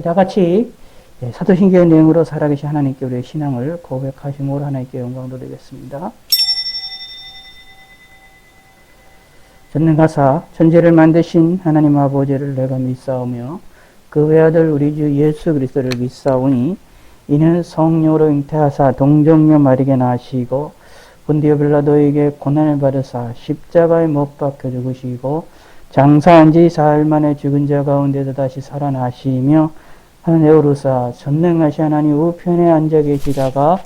다 같이 사도신경 내용으로 살아계신 하나님께 우리의 신앙을 고백하심으로 하나님께 영광 돌리겠습니다. 전능하사 천지를 만드신 하나님 아버지를 내가 믿사오며 그 외아들 우리 주 예수 그리스도를 믿사오니 이는 성령으로 잉태하사 동정녀 마리게 나시고 본디오 빌라도에게 고난을 받으사 십자가에 못 박혀 죽으시고 장사한 지 사흘 만에 죽은 자 가운데서 다시 살아나시며 하늘에 오르사 전능하신 하나님 우편에 앉아 계시다가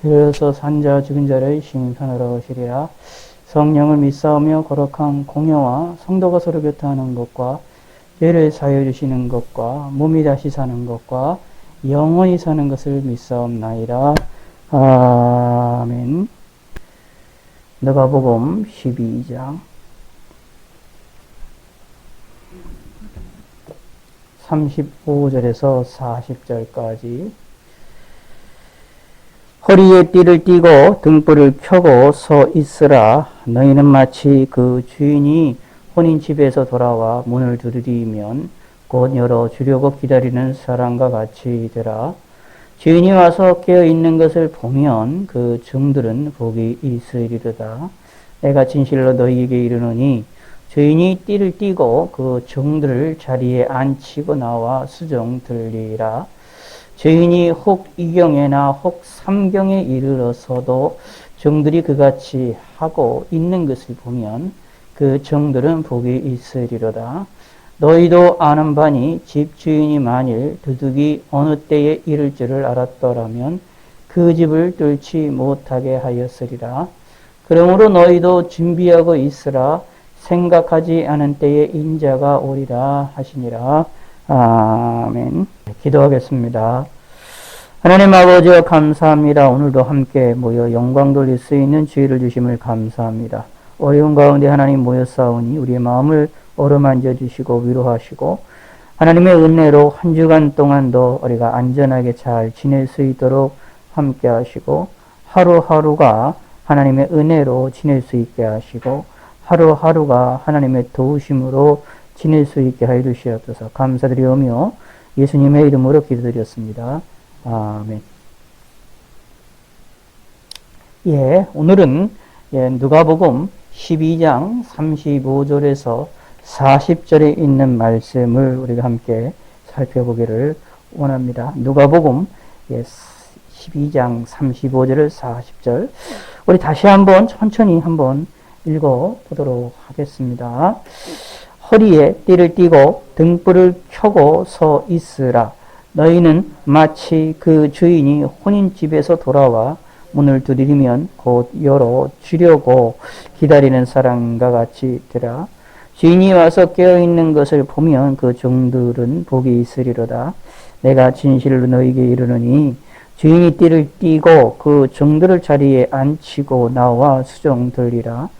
들어서 산 자 죽은 자를 심판하러 오시리라. 성령을 믿사오며 거룩한 공예와 성도가 서로 교통하는 것과 죄를 사하여 주시는 것과 몸이 다시 사는 것과 영원히 사는 것을 믿사옵나이다. 아멘. 누가복음 12장 35절에서 40절까지 허리에 띠를 띠고 등불을 켜고 서 있으라. 너희는 마치 그 주인이 혼인집에서 돌아와 문을 두드리면 곧 열어주려고 기다리는 사람과 같이 되라. 주인이 와서 깨어있는 것을 보면 그 종들은 복이 있으리로다. 내가 진실로 너희에게 이르노니 주인이 띠를 띠고 그 종들을 자리에 앉히고 나와 수종 들리라. 주인이 혹 이경에나 혹 삼경에 이르러서도 종들이 그같이 하고 있는 것을 보면 그 종들은 복이 있으리로다. 너희도 아는 바니 집주인이 만일 도둑이 어느 때에 이를 줄을 알았더라면 그 집을 뚫지 못하게 하였으리라. 그러므로 너희도 준비하고 있으라. 생각하지 않은 때에 인자가 오리라 하시니라. 아멘. 기도하겠습니다. 하나님 아버지와 감사합니다. 오늘도 함께 모여 영광 돌릴 수 있는 주의를 주심을 감사합니다. 어려운 가운데 하나님 모였사오니 우리의 마음을 어루만져 주시고 위로하시고 하나님의 은혜로 한 주간 동안도 우리가 안전하게 잘 지낼 수 있도록 함께 하시고 하루하루가 하나님의 은혜로 지낼 수 있게 하시고 하루하루가 하나님의 도우심으로 지낼 수 있게 하여 주시옵소서. 감사드리오며 예수님의 이름으로 기도드렸습니다. 아멘. 오늘은 누가복음 12장 35절에서 40절에 있는 말씀을 우리가 함께 살펴보기를 원합니다. 누가복음 12장 35절 40절 우리 다시 한번 천천히 한번 읽어보도록 하겠습니다. 허리에 띠를 띠고 등불을 켜고 서 있으라. 너희는 마치 그 주인이 혼인집에서 돌아와 문을 두드리면 곧 열어주려고 기다리는 사람과 같이 되라. 주인이 와서 깨어있는 것을 보면 그 종들은 복이 있으리로다. 내가 진실로 너희에게 이르노니 주인이 띠를 띠고 그 종들을 자리에 앉히고 나와 수종 들리라.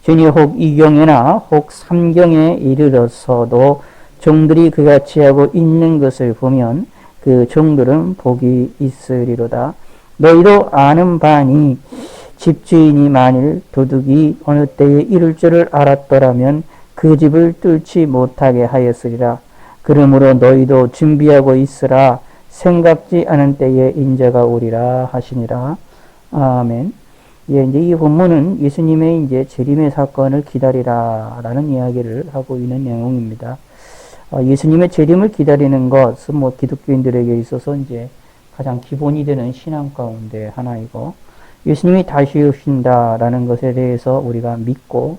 주인이 혹 이경에나 혹 삼경에 이르러서도 종들이 그같이 하고 있는 것을 보면 그 종들은 복이 있으리로다. 너희도 아는 바니 집주인이 만일 도둑이 어느 때에 이를 줄을 알았더라면 그 집을 뚫지 못하게 하였으리라. 그러므로 너희도 준비하고 있으라. 생각지 않은 때에 인자가 오리라 하시니라. 아멘. 이제 이 본문은 예수님의 이제 재림의 사건을 기다리라라는 이야기를 하고 있는 내용입니다. 예수님의 재림을 기다리는 것은 기독교인들에게 있어서 이제 가장 기본이 되는 신앙 가운데 하나이고, 예수님이 다시 오신다라는 것에 대해서 우리가 믿고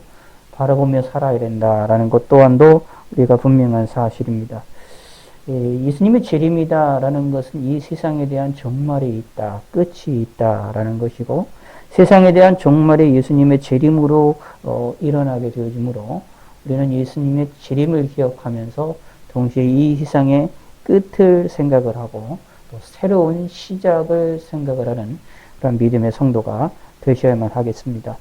바라보며 살아야 된다라는 것 또한도 우리가 분명한 사실입니다. 예수님의 재림이다라는 것은 이 세상에 대한 종말이 있다, 끝이 있다라는 것이고, 세상에 대한 종말이 예수님의 재림으로 일어나게 되어지므로 우리는 예수님의 재림을 기억하면서 동시에 이 세상의 끝을 생각을 하고 또 새로운 시작을 생각을 하는 그런 믿음의 성도가 되셔야만 하겠습니다.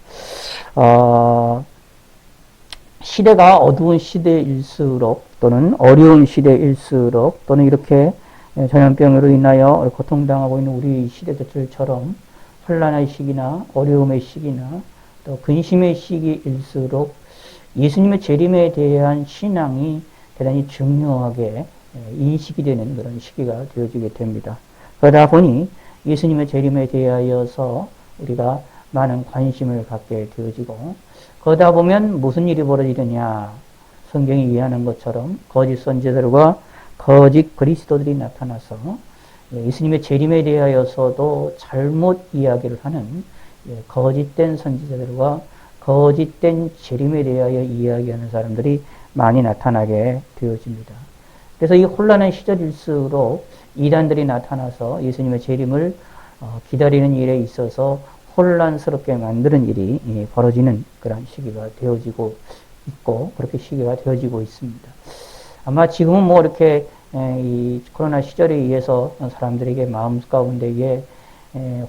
시대가 어두운 시대일수록 또는 어려운 시대일수록 또는 이렇게 전염병으로 인하여 고통당하고 있는 우리 시대들처럼 혼란의 시기나 어려움의 시기나 또 근심의 시기일수록 예수님의 재림에 대한 신앙이 대단히 중요하게 인식이 되는 그런 시기가 되어지게 됩니다. 그러다 보니 예수님의 재림에 대하여서 우리가 많은 관심을 갖게 되어지고, 그러다 보면 무슨 일이 벌어지느냐, 성경이 이해하는 것처럼 거짓 선지자들과 거짓 그리스도들이 나타나서 예수님의 재림에 대하여서도 잘못 이야기를 하는 거짓된 선지자들과 거짓된 재림에 대하여 이야기하는 사람들이 많이 나타나게 되어집니다. 그래서 이 혼란한 시절일수록 이단들이 나타나서 예수님의 재림을 기다리는 일에 있어서 혼란스럽게 만드는 일이 벌어지는 그런 시기가 되어지고 있고, 그렇게 시기가 되어지고 있습니다. 아마 지금은 뭐 이렇게 이 코로나 시절에 의해서 사람들에게 마음 가운데에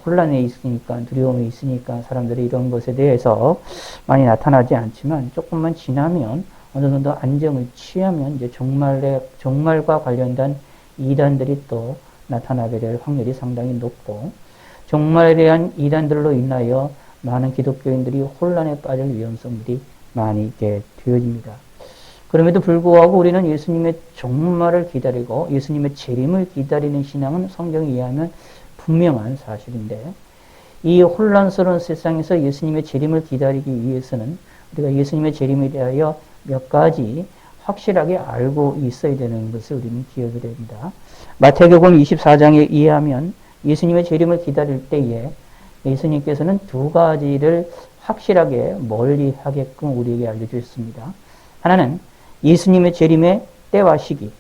혼란이 있으니까, 두려움이 있으니까 사람들이 이런 것에 대해서 많이 나타나지 않지만, 조금만 지나면 어느 정도 안정을 취하면 이제 종말과 관련된 이단들이 또 나타나게 될 확률이 상당히 높고, 종말에 대한 이단들로 인하여 많은 기독교인들이 혼란에 빠질 위험성들이 많이 있게 되어집니다. 그럼에도 불구하고 우리는 예수님의 종말을 기다리고 예수님의 재림을 기다리는 신앙은 성경에 의하면 분명한 사실인데, 이 혼란스러운 세상에서 예수님의 재림을 기다리기 위해서는 우리가 예수님의 재림에 대하여 몇 가지 확실하게 알고 있어야 되는 것을 우리는 기억해야 됩니다. 마태복음 24장에 의하면 예수님의 재림을 기다릴 때에 예수님께서는 두 가지를 확실하게 멀리하게끔 우리에게 알려주셨습니다. 하나는 예수님의 재림의 때와 시기,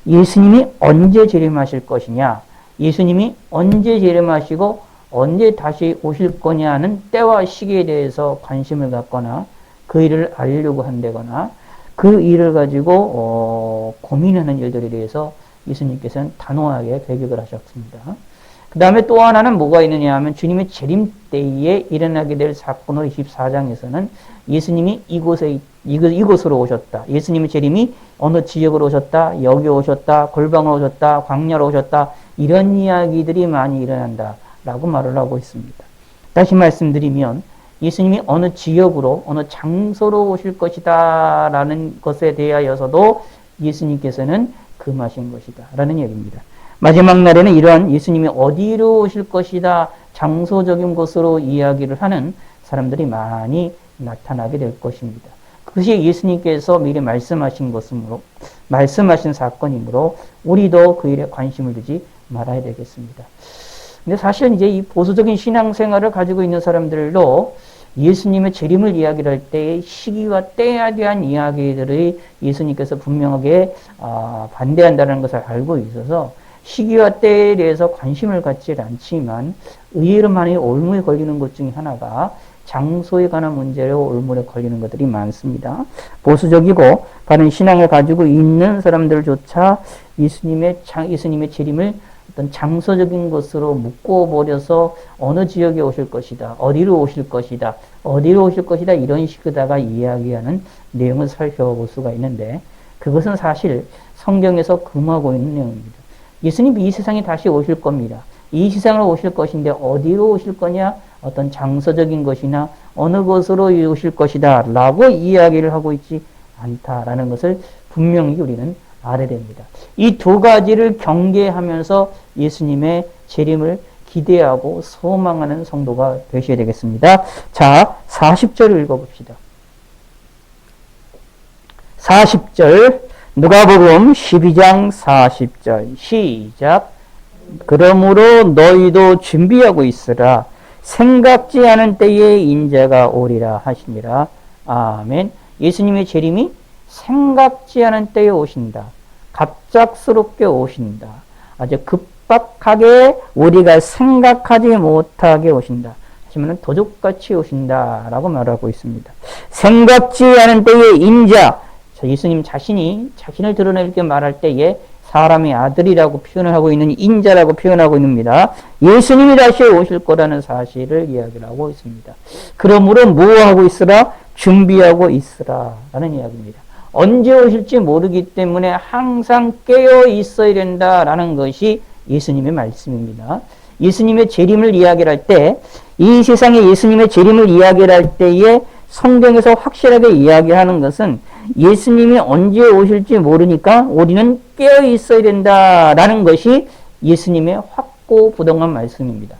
예수님이 언제 재림하실 것이냐, 예수님이 언제 재림하시고 언제 다시 오실 거냐는 때와 시기에 대해서 관심을 갖거나 그 일을 알려고 한다거나 그 일을 가지고 고민하는 일들에 대해서 예수님께서는 단호하게 배격을 하셨습니다. 그 다음에 또 하나는 뭐가 있느냐 하면 주님의 재림 때에 일어나게 될 사건으로 24장에서는 예수님이 이곳으로 오셨다. 예수님의 재림이 어느 지역으로 오셨다. 여기 오셨다. 골방으로 오셨다. 광야로 오셨다. 이런 이야기들이 많이 일어난다 라고 말을 하고 있습니다. 다시 말씀드리면 예수님이 어느 지역으로 어느 장소로 오실 것이다 라는 것에 대하여서도 예수님께서는 금하신 것이다 라는 얘기입니다. 마지막 날에는 이러한 예수님이 어디로 오실 것이다, 장소적인 것으로 이야기를 하는 사람들이 많이 나타나게 될 것입니다. 그것이 예수님께서 미리 말씀하신 것이므로, 말씀하신 사건이므로 우리도 그 일에 관심을 두지 말아야 되겠습니다. 근데 사실 이제 이 보수적인 신앙생활을 가지고 있는 사람들도 예수님의 재림을 이야기를 할 때 시기와 때에 대한 이야기들을 예수님께서 분명하게 반대한다는 것을 알고 있어서 시기와 때에 대해서 관심을 갖지 않지만 의외로 많이 올무에 걸리는 것 중에 하나가 장소에 관한 문제로 올무에 걸리는 것들이 많습니다. 보수적이고 바른 신앙을 가지고 있는 사람들조차 예수님의 재림을 어떤 장소적인 것으로 묶어버려서 어느 지역에 오실 것이다, 어디로 오실 것이다, 어디로 오실 것이다 이런 식으로다가 이야기하는 내용을 살펴볼 수가 있는데, 그것은 사실 성경에서 금하고 있는 내용입니다. 예수님이 이 세상에 다시 오실 겁니다. 이 세상으로 오실 것인데 어디로 오실 거냐, 어떤 장소적인 것이나 어느 곳으로 오실 것이다 라고 이야기를 하고 있지 않다라는 것을 분명히 우리는 알아야 됩니다. 이 두 가지를 경계하면서 예수님의 재림을 기대하고 소망하는 성도가 되셔야 되겠습니다. 자, 40절을 읽어봅시다. 40절, 누가복음 12장 40절 시작. 그러므로 너희도 준비하고 있으라. 생각지 않은 때에 인자가 오리라 하시니라. 아멘. 예수님의 재림이 생각지 않은 때에 오신다. 갑작스럽게 오신다. 아주 급박하게 우리가 생각하지 못하게 오신다. 하지만 도적같이 오신다라고 말하고 있습니다. 생각지 않은 때에 인자. 예수님 자신이 자신을 드러낼 때 말할 때에 사람의 아들이라고 표현을 하고 있는 인자라고 표현하고 있습니다. 예수님이 다시 오실 거라는 사실을 이야기를 하고 있습니다. 그러므로 뭐 하고 있으라? 준비하고 있으라 라는 이야기입니다. 언제 오실지 모르기 때문에 항상 깨어 있어야 된다라는 것이 예수님의 말씀입니다. 예수님의 재림을 이야기를 할 때, 이 세상에 예수님의 재림을 이야기를 할 때에 성경에서 확실하게 이야기하는 것은 예수님이 언제 오실지 모르니까 우리는 깨어 있어야 된다라는 것이 예수님의 확고부동한 말씀입니다.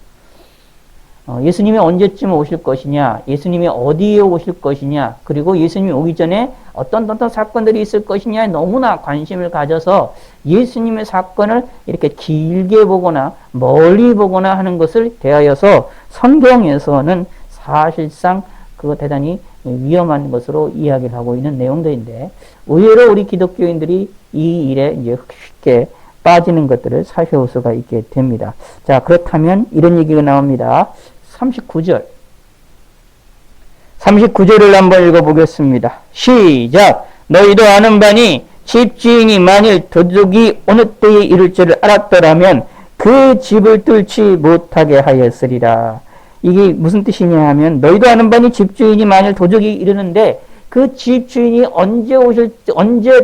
예수님이 언제쯤 오실 것이냐, 예수님이 어디에 오실 것이냐, 그리고 예수님이 오기 전에 어떤 사건들이 있을 것이냐에 너무나 관심을 가져서 예수님의 사건을 이렇게 길게 보거나 멀리 보거나 하는 것을 대하여서 성경에서는 사실상 그거 대단히 위험한 것으로 이야기를 하고 있는 내용들인데, 의외로 우리 기독교인들이 이 일에 이제 쉽게 빠지는 것들을 살펴볼 수가 있게 됩니다. 자, 그렇다면 이런 얘기가 나옵니다. 39절을 한번 읽어보겠습니다. 시작! 너희도 아는 바니 집주인이 만일 도둑이 어느 때에 이를 줄을 알았더라면 그 집을 뚫지 못하게 하였으리라. 이게 무슨 뜻이냐 하면, 너희도 아는 바니 집주인이 만일 도둑이 이르는데 그 집주인이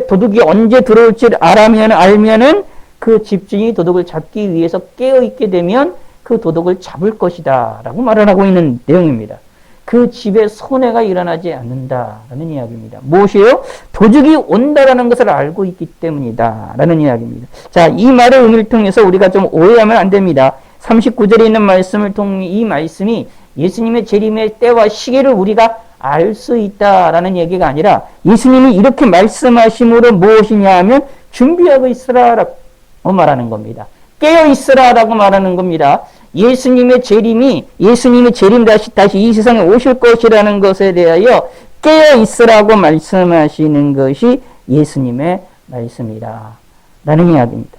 도둑이 언제 들어올지 알면은 그 집주인이 도둑을 잡기 위해서 깨어있게 되면 그 도둑을 잡을 것이다 라고 말을 하고 있는 내용입니다. 그 집에 손해가 일어나지 않는다라는 이야기입니다. 무엇이에요? 도둑이 온다라는 것을 알고 있기 때문이다 라는 이야기입니다. 자, 이 말의 의미를 통해서 우리가 좀 오해하면 안 됩니다. 39절에 있는 말씀을 통해 이 말씀이 예수님의 재림의 때와 시기를 우리가 알 수 있다라는 얘기가 아니라, 예수님이 이렇게 말씀하심으로 무엇이냐 하면 준비하고 있으라라고 말하는 겁니다. 깨어 있으라라고 말하는 겁니다. 예수님의 재림이, 예수님의 재림 다시 이 세상에 오실 것이라는 것에 대하여 깨어 있으라고 말씀하시는 것이 예수님의 말씀이다 라는 이야기입니다.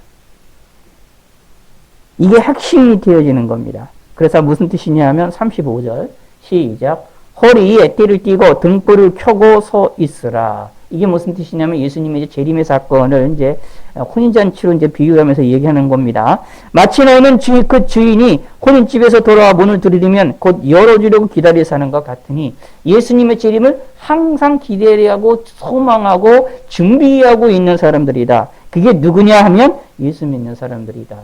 이게 핵심이 되어지는 겁니다. 그래서 무슨 뜻이냐 하면 35절 시작! 허리에 띠를 띠고 등불을 켜고 서 있으라. 이게 무슨 뜻이냐면 예수님의 재림의 사건을 이제 혼인잔치로 이제 비유하면서 얘기하는 겁니다. 마치 너는 그 주인이 혼인집에서 돌아와 문을 두드리면 곧 열어주려고 기다려 사는 것 같으니, 예수님의 재림을 항상 기대하고 소망하고 준비하고 있는 사람들이다. 그게 누구냐 하면 예수 믿는 사람들이다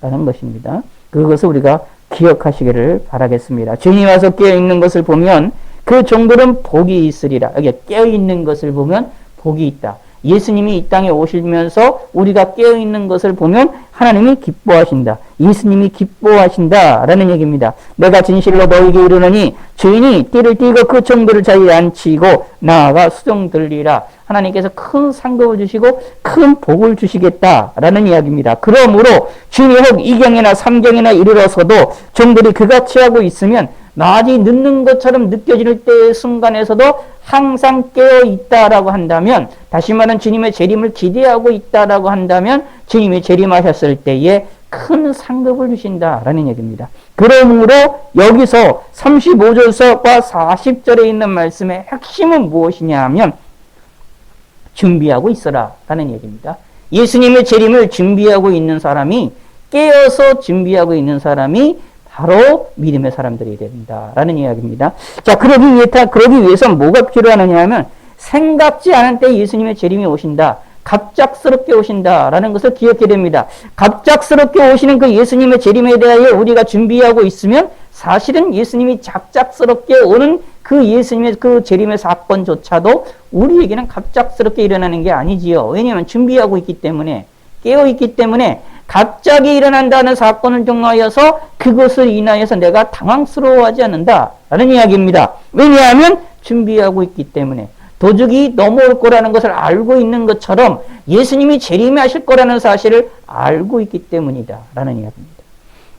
라는 것입니다. 그것을 우리가 기억하시기를 바라겠습니다. 주인이 와서 깨어있는 것을 보면 그 종들은 복이 있으리라. 여기 깨어있는 것을 보면 복이 있다. 예수님이 이 땅에 오시면서 우리가 깨어있는 것을 보면 하나님이 기뻐하신다. 예수님이 기뻐하신다 라는 얘기입니다. 내가 진실로 너에게 이르노니 주인이 띠를 띠고 그 종들을 자리에 앉히고 나아가 수종 들리라. 하나님께서 큰 상급을 주시고 큰 복을 주시겠다 라는 이야기입니다. 그러므로 주인이 혹 2경이나 3경이나 이르러서도 종들이 그같이 하고 있으면 낮이 늦는 것처럼 느껴질 때의 순간에서도 항상 깨어 있다라고 한다면, 다시 말하면 주님의 재림을 기대하고 있다라고 한다면 주님이 재림하셨을 때에 큰 상급을 주신다라는 얘기입니다. 그러므로 여기서 35절과 40절에 있는 말씀의 핵심은 무엇이냐 하면 준비하고 있어라 라는 얘기입니다. 예수님의 재림을 준비하고 있는 사람이, 깨어서 준비하고 있는 사람이 바로 믿음의 사람들이 된다라는 이야기입니다. 자, 그러기 위해서 뭐가 필요하느냐 하면, 생각지 않은 때 예수님의 재림이 오신다. 갑작스럽게 오신다라는 것을 기억해야 됩니다. 갑작스럽게 오시는 그 예수님의 재림에 대하여 우리가 준비하고 있으면, 사실은 예수님이 작작스럽게 오는 그 예수님의 그 재림의 사건조차도 우리에게는 갑작스럽게 일어나는 게 아니지요. 왜냐하면 준비하고 있기 때문에, 깨어 있기 때문에, 갑자기 일어난다는 사건을 통하여서 그것을 인하여서 내가 당황스러워하지 않는다라는 이야기입니다. 왜냐하면 준비하고 있기 때문에, 도둑이 넘어올 거라는 것을 알고 있는 것처럼 예수님이 재림하실 거라는 사실을 알고 있기 때문이다 라는 이야기입니다.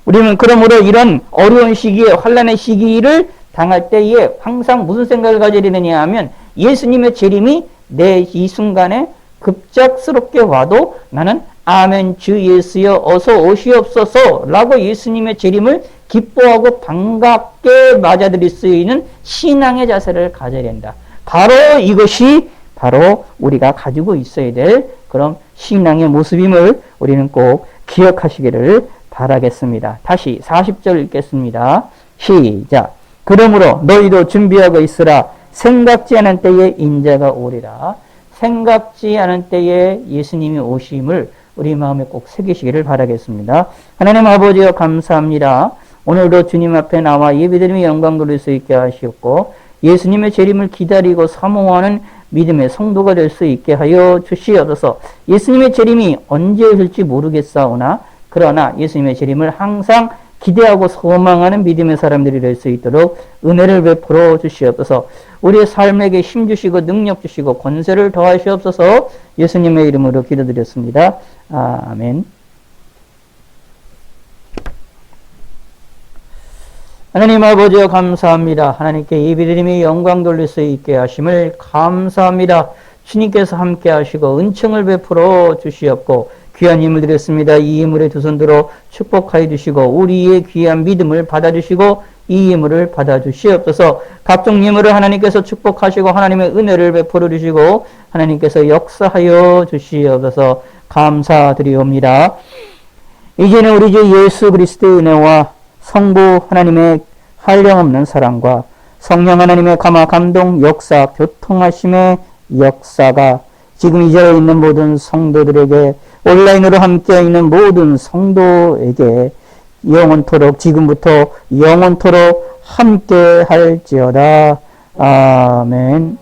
우리는 그러므로 이런 어려운 시기에, 환난의 시기를 당할 때에 항상 무슨 생각을 가져야 되느냐 하면, 예수님의 재림이 내 이 순간에 급작스럽게 와도 나는 아멘 주 예수여 어서 오시옵소서 라고 예수님의 재림을 기뻐하고 반갑게 맞아들일 수 있는 신앙의 자세를 가져야 된다. 바로 이것이 바로 우리가 가지고 있어야 될 그런 신앙의 모습임을 우리는 꼭 기억하시기를 바라겠습니다. 다시 40절 읽겠습니다. 시작! 그러므로 너희도 준비하고 있으라. 생각지 않은 때에 인자가 오리라. 생각지 않은 때에 예수님이 오심을 우리 마음에 꼭 새기시기를 바라겠습니다. 하나님 아버지여 감사합니다. 오늘도 주님 앞에 나와 예배드리며 영광 돌릴 수 있게 하시옵고, 예수님의 재림을 기다리고 사모하는 믿음의 성도가 될 수 있게 하여 주시옵소서. 예수님의 재림이 언제 오실지 모르겠사오나 그러나 예수님의 재림을 항상 기대하고 소망하는 믿음의 사람들이 될 수 있도록 은혜를 베풀어 주시옵소서. 우리의 삶에게 힘 주시고 능력 주시고 권세를 더하시옵소서. 예수님의 이름으로 기도드렸습니다. 아멘. 하나님 아버지여 감사합니다. 하나님께 예배드림이 영광 돌릴 수 있게 하심을 감사합니다. 주님께서 함께 하시고 은총을 베풀어 주시옵고 귀한 예물 드렸습니다. 이 예물에 두 손 들어 축복하여 주시고 우리의 귀한 믿음을 받아주시고 이 예물을 받아주시옵소서. 각종 예물을 하나님께서 축복하시고 하나님의 은혜를 베풀어 주시고 하나님께서 역사하여 주시옵소서. 감사드리옵니다. 이제는 우리 주 예수 그리스도의 은혜와 성부 하나님의 한량없는 사랑과 성령 하나님의 감화 감동 역사 교통하심의 역사가 지금 이 자리에 있는 모든 성도들에게 온라인으로 함께 있는 모든 성도에게 영원토록 지금부터 영원토록 함께 할지어다. 아멘.